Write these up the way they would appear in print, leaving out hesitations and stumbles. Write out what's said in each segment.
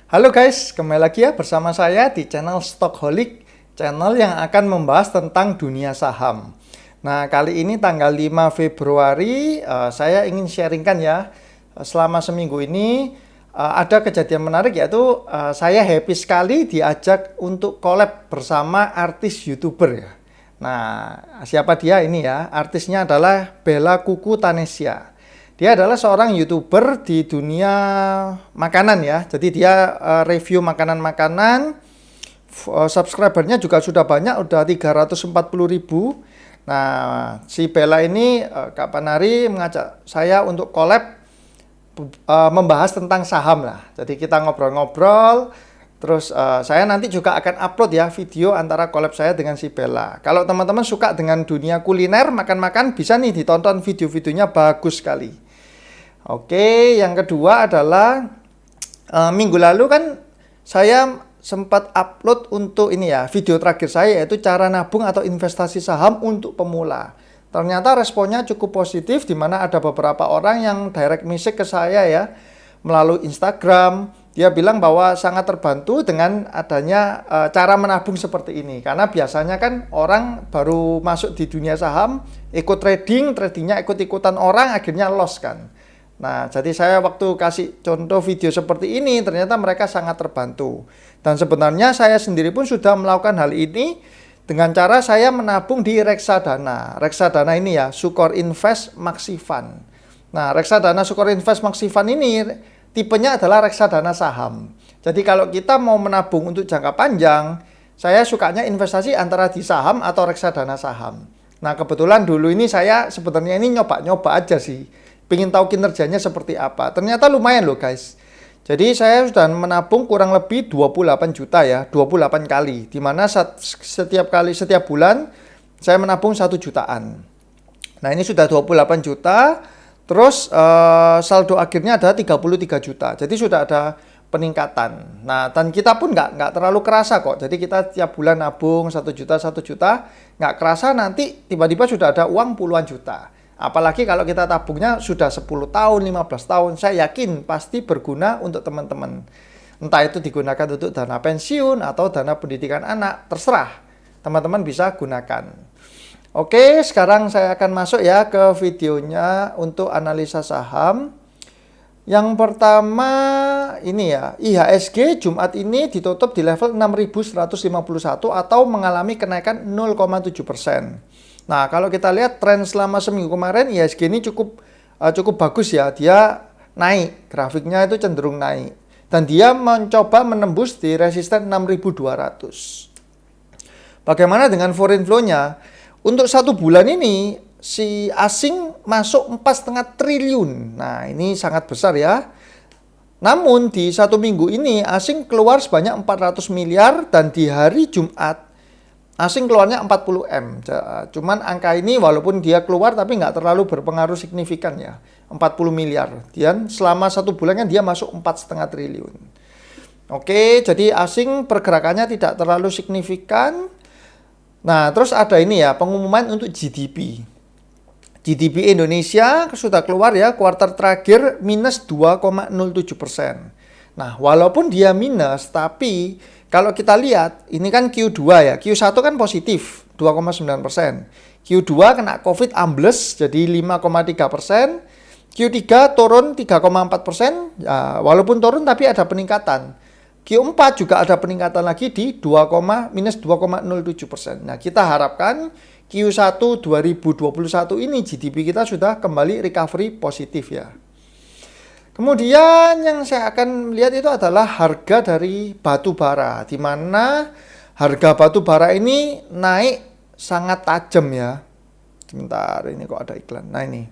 Halo guys, kembali lagi ya bersama saya di channel Stockholic, channel yang akan membahas tentang dunia saham. Nah, kali ini tanggal 5 Februari, saya ingin sharingkan ya, selama seminggu ini ada kejadian menarik yaitu saya happy sekali diajak untuk collab bersama artis YouTuber ya. Nah, siapa dia ini ya? Artisnya adalah Bella Kuku Tanesia. Dia adalah seorang YouTuber di dunia makanan ya. Jadi dia review makanan-makanan. Subscribernya juga sudah banyak, udah 340.000. Nah, si Bella ini kapan hari mengajak saya untuk collab membahas tentang saham lah. Jadi kita ngobrol-ngobrol. Terus saya nanti juga akan upload ya video antara collab saya dengan si Bella. Kalau teman-teman suka dengan dunia kuliner, makan-makan, bisa nih ditonton video-videonya, bagus sekali. Oke, yang kedua adalah minggu lalu kan saya sempat upload untuk ini ya, video terakhir saya yaitu cara nabung atau investasi saham untuk pemula. Ternyata responnya cukup positif, di mana ada beberapa orang yang direct message ke saya ya melalui Instagram. Dia bilang bahwa sangat terbantu dengan adanya cara menabung seperti ini. Karena biasanya kan orang baru masuk di dunia saham, ikut tradingnya ikut-ikutan orang, akhirnya loss kan. Nah, jadi saya waktu kasih contoh video seperti ini, ternyata mereka sangat terbantu. Dan sebenarnya saya sendiri pun sudah melakukan hal ini dengan cara saya menabung di reksadana. Reksadana ini ya, Sukor Invest Maxi Fund. Nah, reksadana Sukor Invest Maxi Fund ini tipenya adalah reksadana saham. Jadi kalau kita mau menabung untuk jangka panjang, saya sukanya investasi antara di saham atau reksadana saham. Nah, kebetulan dulu ini saya sebenarnya ini nyoba-nyoba aja sih. Pengen tahu kinerjanya seperti apa. Ternyata lumayan loh guys. Jadi saya sudah menabung kurang lebih 28 juta ya, 28 kali. Dimana setiap bulan saya menabung 1 jutaan. Nah, ini sudah 28 juta. Terus saldo akhirnya ada 33 juta. Jadi sudah ada peningkatan. Nah, dan kita pun nggak terlalu kerasa kok. Jadi kita tiap bulan nabung 1 juta, 1 juta. Nggak kerasa nanti tiba-tiba sudah ada uang puluhan juta. Apalagi kalau kita tabungnya sudah 10 tahun, 15 tahun, saya yakin pasti berguna untuk teman-teman. Entah itu digunakan untuk dana pensiun atau dana pendidikan anak, terserah. Teman-teman bisa gunakan. Oke, sekarang saya akan masuk ya ke videonya untuk analisa saham. Yang pertama ini ya, IHSG Jumat ini ditutup di level 6.151 atau mengalami kenaikan 0,7%. Nah, kalau kita lihat tren selama seminggu kemarin, IHSG ini cukup bagus ya. Dia naik, grafiknya itu cenderung naik. Dan dia mencoba menembus di resisten 6.200. Bagaimana dengan foreign flow-nya? Untuk 1 bulan ini, si asing masuk 4,5 triliun. Nah, ini sangat besar ya. Namun, di 1 minggu ini, asing keluar sebanyak 400 miliar. Dan di hari Jumat, asing keluarnya 40 M. Cuman angka ini walaupun dia keluar tapi nggak terlalu berpengaruh signifikan ya. 40 miliar. Dan selama 1 bulan kan dia masuk 4,5 triliun. Oke, jadi asing pergerakannya tidak terlalu signifikan. Nah, terus ada ini ya, pengumuman untuk GDP. GDP Indonesia sudah keluar ya, kuartal terakhir minus 2,07%. Nah, walaupun dia minus, tapi kalau kita lihat, ini kan Q2 ya. Q1 kan positif, 2,9%. Q2 kena COVID ambles, jadi 5,3%. Q3 turun 3,4%. Ya, walaupun turun tapi ada peningkatan. Q4 juga ada peningkatan lagi di minus 2,07%. Nah, kita harapkan Q1 2021 ini GDP kita sudah kembali recovery positif ya. Kemudian yang saya akan lihat itu adalah harga dari batu bara, di mana harga batu bara ini naik sangat tajam ya. Sebentar, ini kok ada iklan. Nah, ini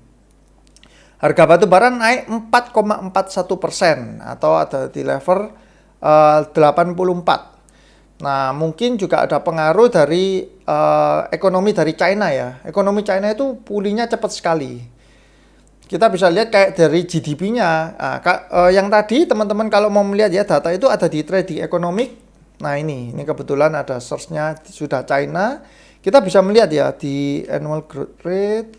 harga batu bara naik 4,41% atau ada di level 84. Nah, mungkin juga ada pengaruh dari ekonomi dari China ya. Ekonomi China itu pulihnya cepat sekali. Kita bisa lihat kayak dari GDP-nya. Nah, yang tadi teman-teman kalau mau melihat ya data itu ada di trading economic. Nah, ini kebetulan ada source-nya sudah China. Kita bisa melihat ya di annual growth rate.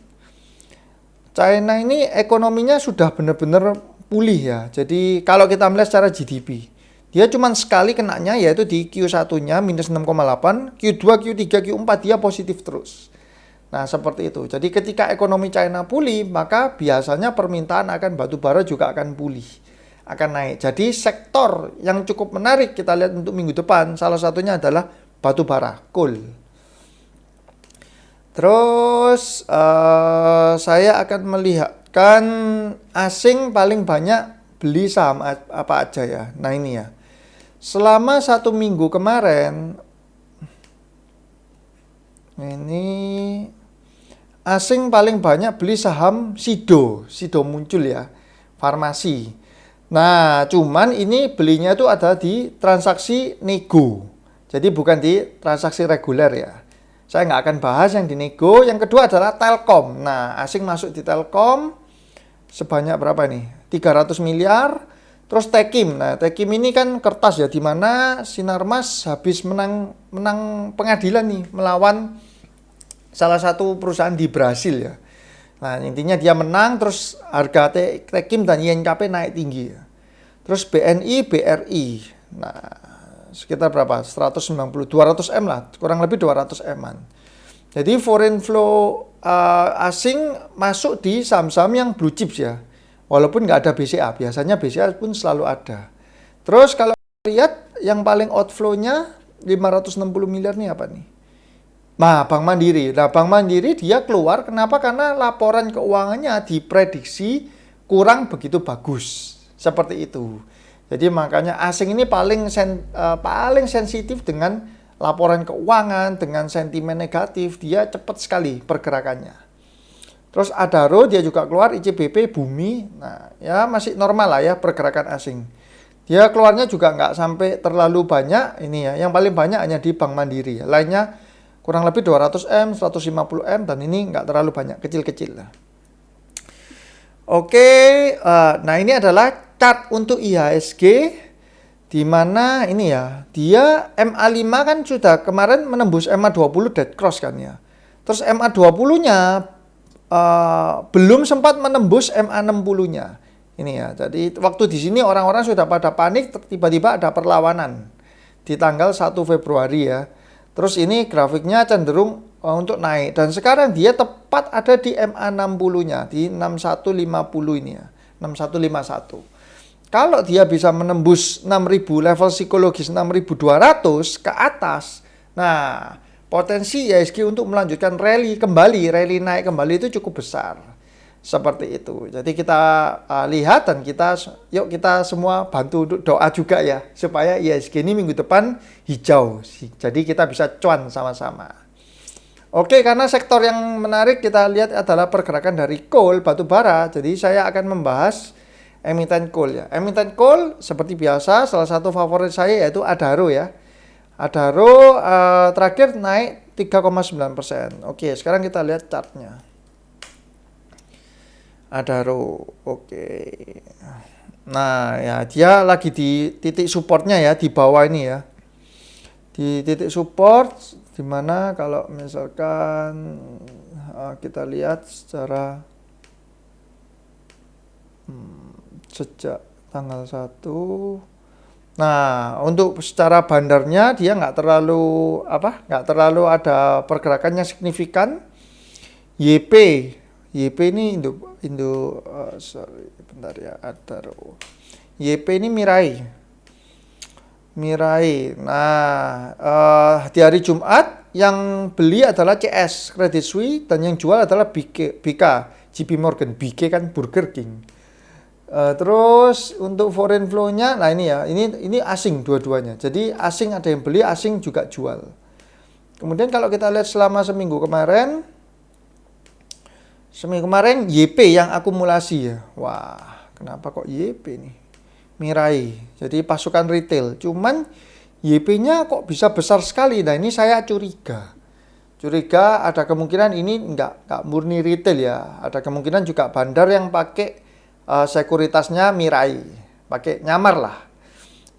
China ini ekonominya sudah benar-benar pulih ya. Jadi kalau kita melihat secara GDP. Dia cuma sekali kenanya, yaitu di Q1-nya minus 6,8, Q2, Q3, Q4 dia positif terus. Nah, seperti itu. Jadi ketika ekonomi China pulih, maka biasanya permintaan akan batu bara juga akan pulih, akan naik. Jadi sektor yang cukup menarik kita lihat untuk minggu depan, salah satunya adalah batu bara, coal. Terus saya akan melihatkan asing paling banyak beli saham apa aja ya. Nah ini ya, selama 1 minggu kemarin ini asing paling banyak beli saham Sido muncul ya, farmasi. Nah cuman ini belinya itu ada di transaksi nego, jadi bukan di transaksi reguler ya. Saya nggak akan bahas yang di nego. Yang kedua adalah Telkom. Nah, asing masuk di Telkom sebanyak berapa nih? 300 miliar. Terus Tekim. Nah, Tekim ini kan kertas ya, di mana Sinarmas habis menang pengadilan nih melawan salah satu perusahaan di Brasil ya. Nah, intinya dia menang, terus harga Tekim dan YNKP naik tinggi ya. Terus BNI, BRI. Nah, sekitar berapa? 190, 200 M lah, kurang lebih 200 M-an. Jadi foreign flow asing masuk di saham-saham yang blue chips ya. Walaupun nggak ada BCA, biasanya BCA pun selalu ada. Terus kalau lihat yang paling outflow-nya 560 miliar nih apa nih? Nah, Bank Mandiri. Nah, Bank Mandiri dia keluar, kenapa? Karena laporan keuangannya diprediksi kurang begitu bagus. Seperti itu. Jadi makanya asing ini paling sensitif dengan laporan keuangan, dengan sentimen negatif, dia cepat sekali pergerakannya. Terus Adaro dia juga keluar, ICBP, Bumi, nah ya masih normal lah ya pergerakan asing. Dia keluarnya juga nggak sampai terlalu banyak, ini ya, yang paling banyak hanya di Bank Mandiri ya. Lainnya kurang lebih 200 M, 150 M, dan ini nggak terlalu banyak, kecil-kecil lah. Oke, nah ini adalah chart untuk IHSG, di mana ini ya, dia MA5 kan sudah kemarin menembus MA20 dead cross kan ya. Terus MA20-nya belum sempat menembus MA60-nya. Ini ya, jadi waktu di sini orang-orang sudah pada panik, tiba-tiba ada perlawanan di tanggal 1 Februari ya. Terus ini grafiknya cenderung untuk naik, dan sekarang dia tepat ada di MA60-nya, di 6150 ini ya, 6151. Kalau dia bisa menembus 6.000 level psikologis 6.200 ke atas, nah potensi IHSG untuk melanjutkan rally naik kembali itu cukup besar. Seperti itu. Jadi kita lihat, dan yuk kita semua bantu doa juga ya, supaya IHSG ini minggu depan hijau. Jadi kita bisa cuan sama-sama. Oke, karena sektor yang menarik kita lihat adalah pergerakan dari coal, batu bara. Jadi saya akan membahas emiten coal ya. Emiten coal seperti biasa, salah satu favorit saya yaitu Adaro ya. Adaro terakhir naik 3,9%. Oke, sekarang kita lihat chartnya. Adaro, oke. Nah ya, dia lagi di titik supportnya ya, di bawah ini ya. Di titik support, dimana kalau misalkan kita lihat secara sejak tanggal 1. Nah, untuk secara bandarnya dia nggak terlalu ada pergerakannya signifikan. YP ini bentar ya, Adaro. YP ini Mirai. Nah, di hari Jumat yang beli adalah CS, Credit Suisse, dan yang jual adalah BK, JP Morgan. BK kan Burger King. Terus untuk foreign flow-nya, nah ini ya, ini asing dua-duanya. Jadi asing ada yang beli, asing juga jual. Kemudian kalau kita lihat selama seminggu kemarin YP yang akumulasi ya. Wah, kenapa kok YP nih? Mirai. Jadi pasukan retail. Cuman YP-nya kok bisa besar sekali. Nah, ini saya curiga ada kemungkinan ini nggak murni retail ya. Ada kemungkinan juga bandar yang pakai sekuritasnya Mirai, pakai nyamar lah.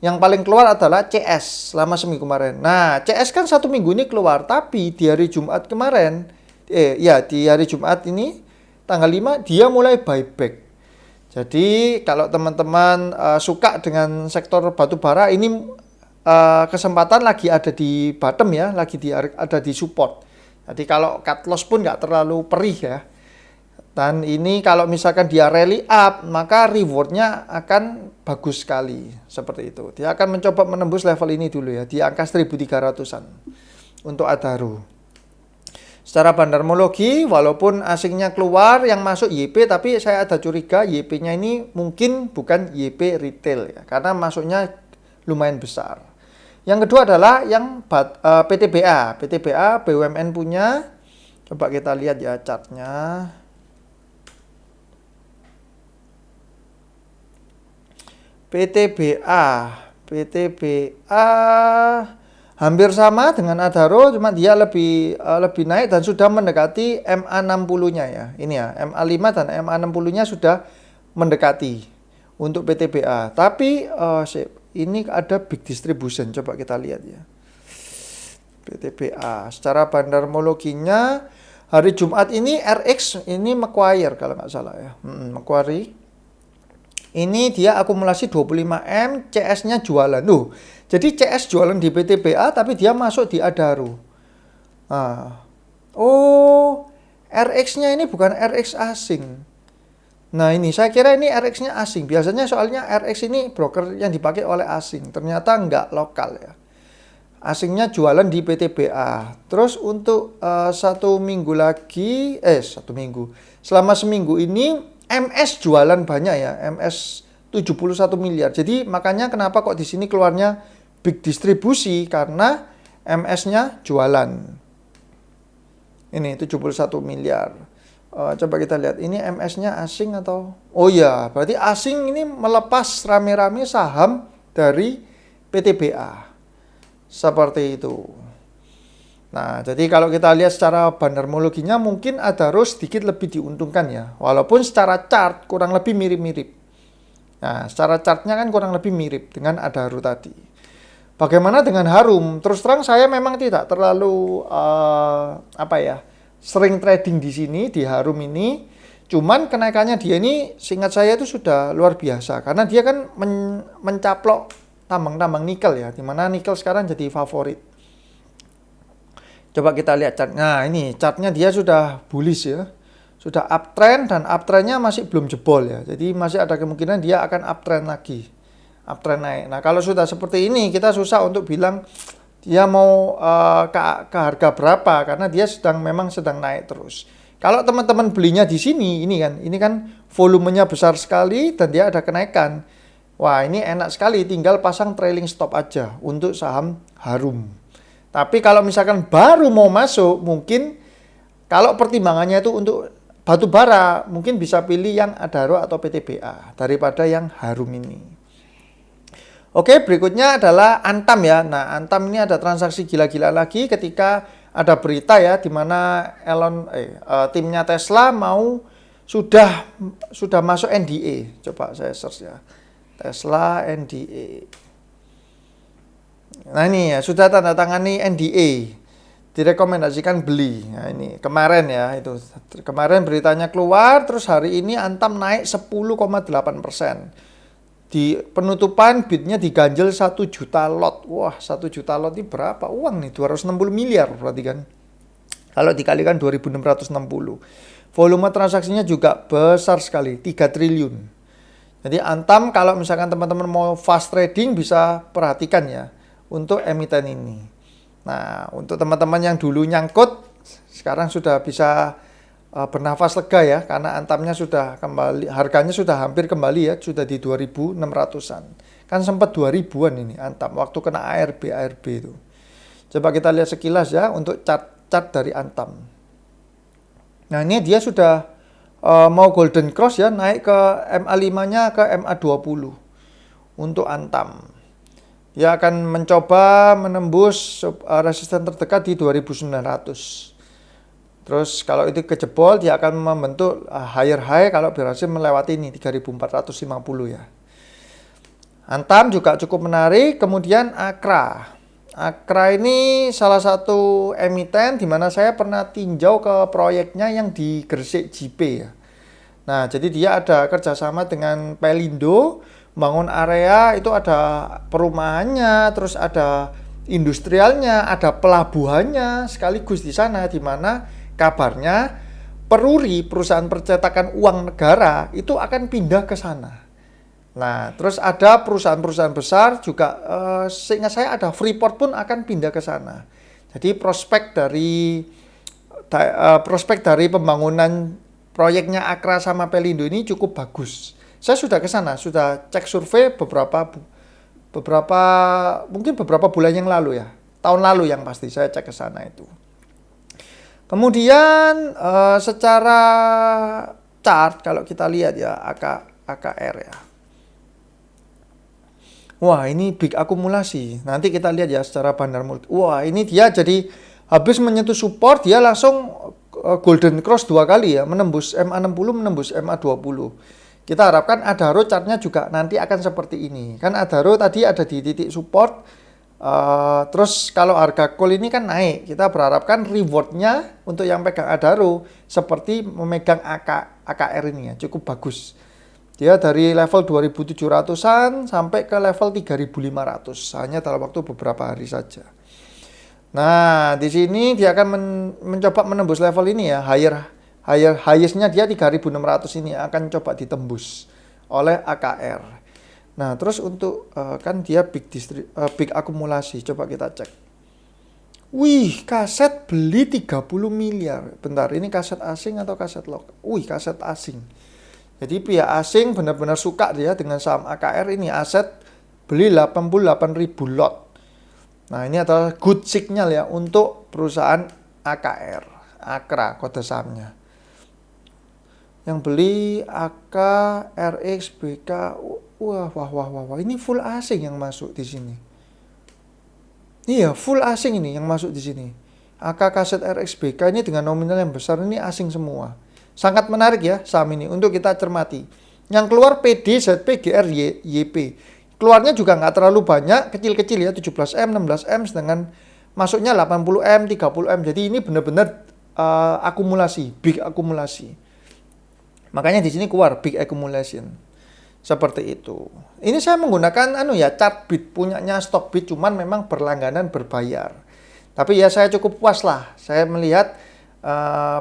Yang paling keluar adalah CS selama seminggu kemarin. Nah, CS kan 1 minggu ini keluar, tapi di hari Jumat kemarin, di hari Jumat ini tanggal 5 dia mulai buyback. Jadi kalau teman-teman suka dengan sektor batu bara, ini kesempatan lagi ada di bottom ya, ada di support. Jadi kalau cut loss pun nggak terlalu perih ya. Dan ini kalau misalkan dia rally up, maka rewardnya akan bagus sekali. Seperti itu. Dia akan mencoba menembus level ini dulu ya, di angka 1300-an untuk Adaro. Secara bandarmologi, walaupun asingnya keluar, yang masuk YP, tapi saya ada curiga YP-nya ini mungkin bukan YP retail ya, karena masuknya lumayan besar. Yang kedua adalah yang PTBA. PTBA BUMN punya. Coba kita lihat ya chartnya. PTBA hampir sama dengan Adaro, cuma dia lebih naik dan sudah mendekati MA60-nya ya. Ini ya, MA5 dan MA60-nya sudah mendekati untuk PTBA. Tapi ini ada big distribution, coba kita lihat ya. PTBA secara bandarmologinya hari Jumat ini RX ini Macquarie kalau nggak salah ya. Macquarie. Ini dia akumulasi 25M, CS-nya jualan. Jadi CS jualan di PTBA tapi dia masuk di Adaro. RX-nya ini bukan RX asing. Nah ini saya kira ini RX-nya asing. Biasanya soalnya RX ini broker yang dipakai oleh asing. Ternyata nggak lokal ya. Asingnya jualan di PTBA. Terus untuk selama seminggu ini MS jualan banyak ya, MS 71 miliar. Jadi makanya kenapa kok di sini keluarnya big distribusi, karena MS-nya jualan. Ini 71 miliar. Coba kita lihat, ini MS-nya asing atau? Oh ya, berarti asing ini melepas rame-rame saham dari PTBA. Seperti itu. Nah, jadi kalau kita lihat secara bandarmologinya mungkin Adaro sedikit lebih diuntungkan ya. Walaupun secara chart kurang lebih mirip-mirip. Nah, secara chartnya kan kurang lebih mirip dengan Adaro tadi. Bagaimana dengan Harum? Terus terang saya memang tidak terlalu sering trading di sini, di Harum ini. Cuman kenaikannya dia ini seingat saya itu sudah luar biasa. Karena dia kan mencaplok tambang-tambang nikel ya. Dimana nikel sekarang jadi favorit. Coba kita lihat chart. Nah ini chartnya dia sudah bullish ya. Sudah uptrend dan uptrendnya masih belum jebol ya. Jadi masih ada kemungkinan dia akan uptrend lagi. Uptrend naik. Nah kalau sudah seperti ini kita susah untuk bilang dia mau ke harga berapa. Karena dia memang sedang naik terus. Kalau teman-teman belinya di sini, ini kan volumenya besar sekali dan dia ada kenaikan. Wah ini enak sekali, tinggal pasang trailing stop aja untuk saham Harum. Tapi kalau misalkan baru mau masuk, mungkin kalau pertimbangannya itu untuk batu bara, mungkin bisa pilih yang Adaro atau PTBA daripada yang Harum ini. Oke, berikutnya adalah Antam ya. Nah, Antam ini ada transaksi gila-gila lagi ketika ada berita ya di mana timnya Tesla sudah masuk NDA. Coba saya search ya. Tesla NDA. Nah ini ya, sudah tanda tangani NDA, direkomendasikan beli. Nah ini kemarin ya, itu kemarin beritanya keluar, terus hari ini Antam naik 10,8%. Di penutupan bidnya diganjel 1 juta lot. Wah 1 juta lot ini berapa uang nih? 260 miliar berarti kan. Kalau dikalikan 2.660. Volume transaksinya juga besar sekali, 3 triliun. Jadi Antam kalau misalkan teman-teman mau fast trading bisa perhatikan ya untuk emiten ini. Nah, untuk teman-teman yang dulu nyangkut, sekarang sudah bisa bernafas lega ya, karena Antamnya sudah kembali, harganya sudah hampir kembali ya, sudah di 2.600-an. Kan sempat 2.000-an ini Antam, waktu kena ARB itu. Coba kita lihat sekilas ya, untuk chart dari Antam. Nah, ini dia sudah mau golden cross ya, naik ke MA5-nya ke MA20 untuk Antam. Dia akan mencoba menembus resisten terdekat di 2.900. Terus kalau itu kejebol, dia akan membentuk higher high kalau berhasil melewati ini 3.450 ya. Antam juga cukup menarik. Kemudian Akra. Akra ini salah satu emiten di mana saya pernah tinjau ke proyeknya yang di Gresik JP ya. Nah, jadi dia ada kerjasama dengan Pelindo, bangun area, itu ada perumahannya, terus ada industrialnya, ada pelabuhannya, sekaligus di sana, di mana kabarnya Peruri, perusahaan percetakan uang negara, itu akan pindah ke sana. Nah, terus ada perusahaan-perusahaan besar juga, seingat saya ada Freeport pun akan pindah ke sana. Jadi prospek dari pembangunan proyeknya Akra sama Pelindo ini cukup bagus. Saya sudah ke sana, sudah cek survei beberapa mungkin beberapa bulan yang lalu ya. Tahun lalu yang pasti saya cek ke sana itu. Kemudian secara chart kalau kita lihat ya AKR ya. Wah, ini big akumulasi. Nanti kita lihat ya secara bandar multi. Wah, ini dia jadi habis menyentuh support dia langsung golden cross 2 kali ya, menembus MA60, menembus MA20. Kita harapkan Adaro chartnya juga nanti akan seperti ini. Kan Adaro tadi ada di titik support. Terus kalau harga call ini kan naik, kita berharapkan rewardnya untuk yang pegang Adaro seperti memegang AKR ini ya, cukup bagus. Dia dari level 2.700-an sampai ke level 3.500 hanya dalam waktu beberapa hari saja. Nah, di sini dia akan mencoba menembus level ini ya, highest-nya dia 3.600 ini akan coba ditembus oleh AKR. Nah, terus untuk kan dia big akumulasi, coba kita cek. Wih, kaset beli 30 miliar. Bentar, ini kaset asing atau kaset lokal? Wih, kaset asing. Jadi pihak asing benar-benar suka dia dengan saham AKR ini, aset beli 88.000 lot. Nah, ini adalah good signal ya untuk perusahaan AKR, Akra kode sahamnya. Yang beli AK, RX, BK, wah, ini full asing yang masuk di sini. Iya, full asing ini yang masuk di sini. AK kaset RX, BK ini dengan nominal yang besar ini asing semua. Sangat menarik ya saham ini untuk kita cermati. Yang keluar PD, ZP, GR, YP. Keluarnya juga nggak terlalu banyak, kecil-kecil ya, 17M, 16M, sedangkan masuknya 80M, 30M. Jadi ini benar-benar akumulasi, big akumulasi. Makanya di sini keluar big accumulation. Seperti itu. Ini saya menggunakan Chartbit punyanya Stockbit, cuman memang berlangganan berbayar. Tapi ya saya cukup puas lah. Saya melihat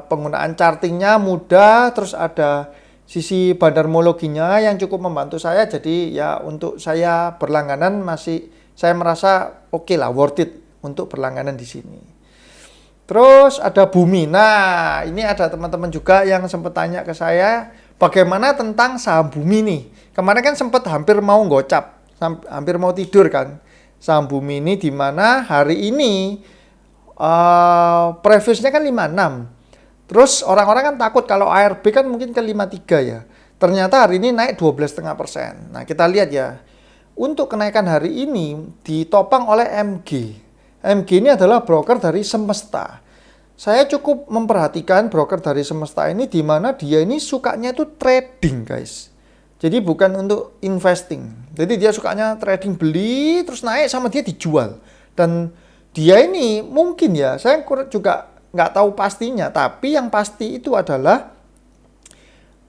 penggunaan chartingnya mudah, terus ada sisi bandarmologinya yang cukup membantu saya. Jadi ya untuk saya berlangganan saya merasa oke lah, worth it untuk berlangganan di sini. Terus ada Bumi. Nah, ini ada teman-teman juga yang sempat tanya ke saya, bagaimana tentang saham Bumi nih? Kemarin kan sempat hampir mau gocap, hampir mau tidur kan. Saham Bumi ini di mana hari ini previousnya kan 56. Terus orang-orang kan takut kalau ARB kan mungkin ke 53 ya. Ternyata hari ini naik 12,5%. Nah, kita lihat ya. Untuk kenaikan hari ini ditopang oleh MG. MG ini adalah broker dari Semesta. Saya cukup memperhatikan broker dari Semesta ini di mana dia ini sukanya itu trading, guys. Jadi bukan untuk investing. Jadi dia sukanya trading, beli terus naik sama dia dijual. Dan dia ini mungkin ya, saya juga nggak tahu pastinya, tapi yang pasti itu adalah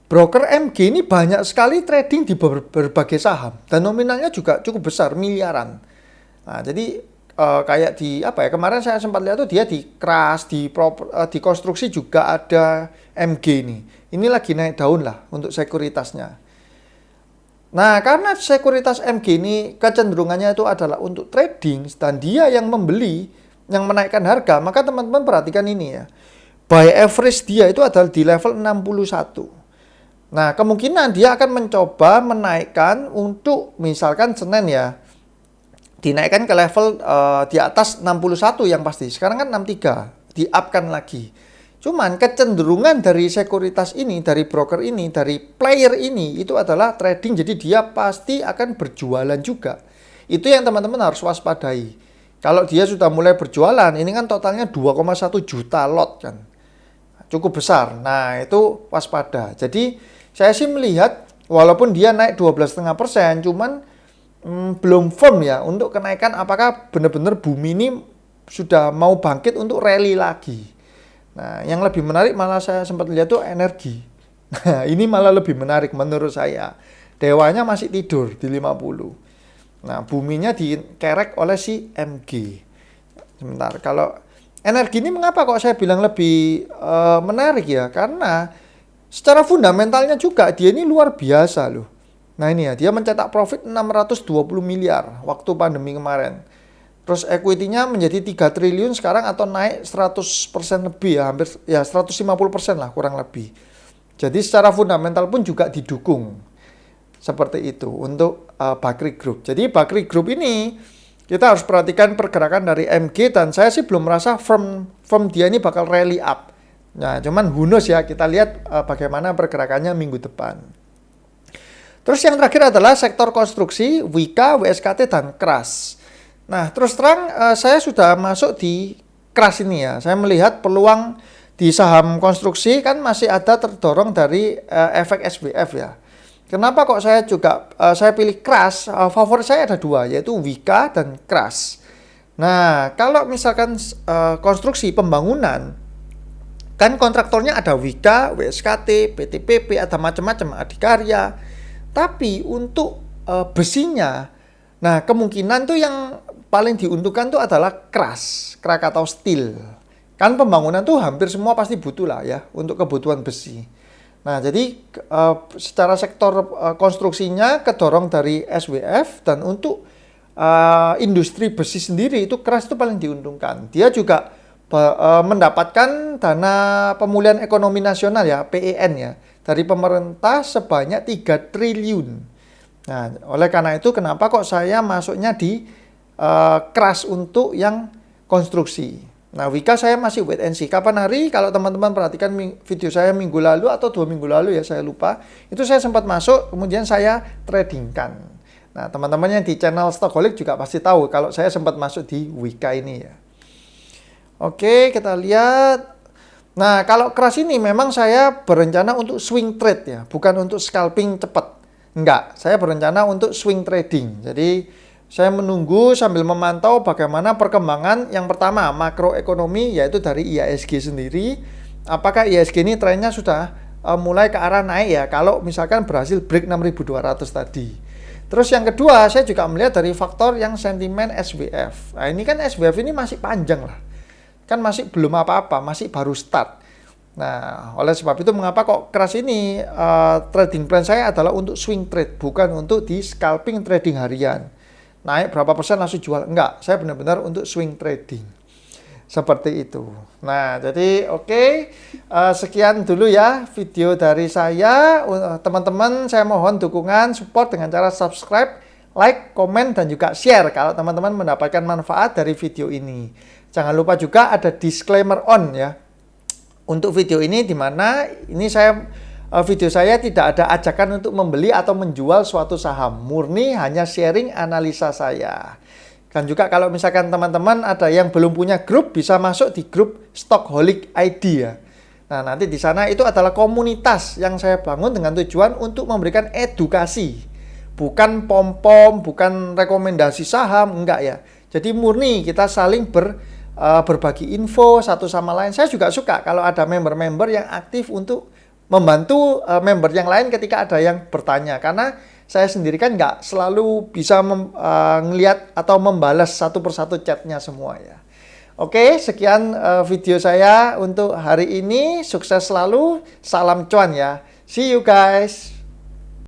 broker MG ini banyak sekali trading di berbagai saham dan nominalnya juga cukup besar, miliaran. Nah, jadi kayak di kemarin saya sempat lihat tuh dia di Kras, di konstruksi juga ada MG ini. Ini lagi naik daun lah untuk sekuritasnya. Nah, karena sekuritas MG ini kecenderungannya itu adalah untuk trading dan dia yang membeli, yang menaikkan harga, maka teman-teman perhatikan ini ya. Buy average dia itu adalah di level 61. Nah, kemungkinan dia akan mencoba menaikkan untuk misalkan Senin ya, dinaikkan ke level di atas 61 yang pasti. Sekarang kan 63, di-up-kan lagi. Cuman kecenderungan dari sekuritas ini, dari broker ini, dari player ini itu adalah trading, jadi dia pasti akan berjualan juga. Itu yang teman-teman harus waspadai. Kalau dia sudah mulai berjualan, ini kan totalnya 2,1 juta lot kan. Cukup besar. Nah, itu waspada. Jadi saya sih melihat walaupun dia naik 12,5%, cuman belum firm ya untuk kenaikan, apakah benar-benar Bumi ini sudah mau bangkit untuk rally lagi. Nah, yang lebih menarik malah saya sempat lihat tuh energi. Nah, ini malah lebih menarik menurut saya. Dewanya masih tidur di 50. Nah, buminya dikerek oleh si MG. Sebentar, kalau energi ini mengapa kok saya bilang lebih menarik ya? Karena secara fundamentalnya juga dia ini luar biasa loh. Nah ini ya, dia mencetak profit 620 miliar waktu pandemi kemarin. Terus equity-nya menjadi 3 triliun sekarang atau naik 100% lebih ya, hampir ya 150% lah kurang lebih. Jadi secara fundamental pun juga didukung. Seperti itu untuk Bakri Group. Jadi Bakri Group ini kita harus perhatikan pergerakan dari MG dan saya sih belum merasa firm dia ini bakal rally up. Nah, cuman who knows ya, kita lihat bagaimana pergerakannya minggu depan. Terus yang terakhir adalah sektor konstruksi, Wika, WSKT, dan KRAS. Nah, terus terang saya sudah masuk di KRAS ini ya. Saya melihat peluang di saham konstruksi kan masih ada terdorong dari efek SBF ya. Kenapa kok saya juga saya pilih KRAS? Favorit saya ada dua, yaitu Wika dan KRAS. Nah, kalau misalkan konstruksi pembangunan, kan kontraktornya ada Wika, WSKT, PTPP, ada macam-macam, Adikarya. Tapi untuk besinya, nah kemungkinan tuh yang paling diuntungkan tuh adalah KRAS, Krakatau Steel. Kan pembangunan tuh hampir semua pasti butuh lah ya untuk kebutuhan besi. Nah jadi secara sektor konstruksinya kedorong dari SWF, dan untuk industri besi sendiri itu KRAS itu paling diuntungkan. Dia juga mendapatkan dana pemulihan ekonomi nasional ya, PEN ya, dari pemerintah sebanyak 3 triliun. Nah, oleh karena itu kenapa kok saya masuknya di KRAS untuk yang konstruksi. Nah, Wika saya masih wait and see. Kapan hari, kalau teman-teman perhatikan video saya minggu lalu atau 2 minggu lalu ya, saya lupa. Itu saya sempat masuk, kemudian saya tradingkan. Nah, teman-teman yang di channel Stockaholic juga pasti tahu kalau saya sempat masuk di Wika ini ya. Oke, kita lihat. Nah, kalau KRAS ini memang saya berencana untuk swing trade ya, bukan untuk scalping cepat. Enggak, saya berencana untuk swing trading. Jadi, saya menunggu sambil memantau bagaimana perkembangan yang pertama, makroekonomi, yaitu dari IHSG sendiri. Apakah IHSG ini trennya sudah mulai ke arah naik ya, kalau misalkan berhasil break 6.200 tadi. Terus yang kedua, saya juga melihat dari faktor yang sentimen SWF. Nah, ini kan SWF ini masih panjang lah. Kan masih belum apa-apa, masih baru start. Nah, oleh sebab itu mengapa kok KRAS ini trading plan saya adalah untuk swing trade, bukan untuk di scalping trading harian. Naik berapa persen langsung jual, enggak. Saya benar-benar untuk swing trading. Seperti itu. Nah, jadi oke. Sekian dulu ya video dari saya. Teman-teman, saya mohon dukungan, support dengan cara subscribe, like, komen, dan juga share kalau teman-teman mendapatkan manfaat dari video ini. Jangan lupa juga ada disclaimer on ya untuk video ini, di mana ini video saya tidak ada ajakan untuk membeli atau menjual suatu saham, murni hanya sharing analisa saya. Dan juga kalau misalkan teman-teman ada yang belum punya grup, bisa masuk di grup Stockaholic ID ya. Nah, nanti di sana itu adalah komunitas yang saya bangun dengan tujuan untuk memberikan edukasi, bukan pom-pom, bukan rekomendasi saham, enggak ya. Jadi murni kita saling berbagi info satu sama lain. Saya juga suka kalau ada member-member yang aktif untuk membantu member yang lain ketika ada yang bertanya. Karena saya sendiri kan nggak selalu bisa ngelihat atau membalas satu persatu chatnya semua ya. Oke, sekian video saya untuk hari ini. Sukses selalu. Salam cuan ya. See you guys.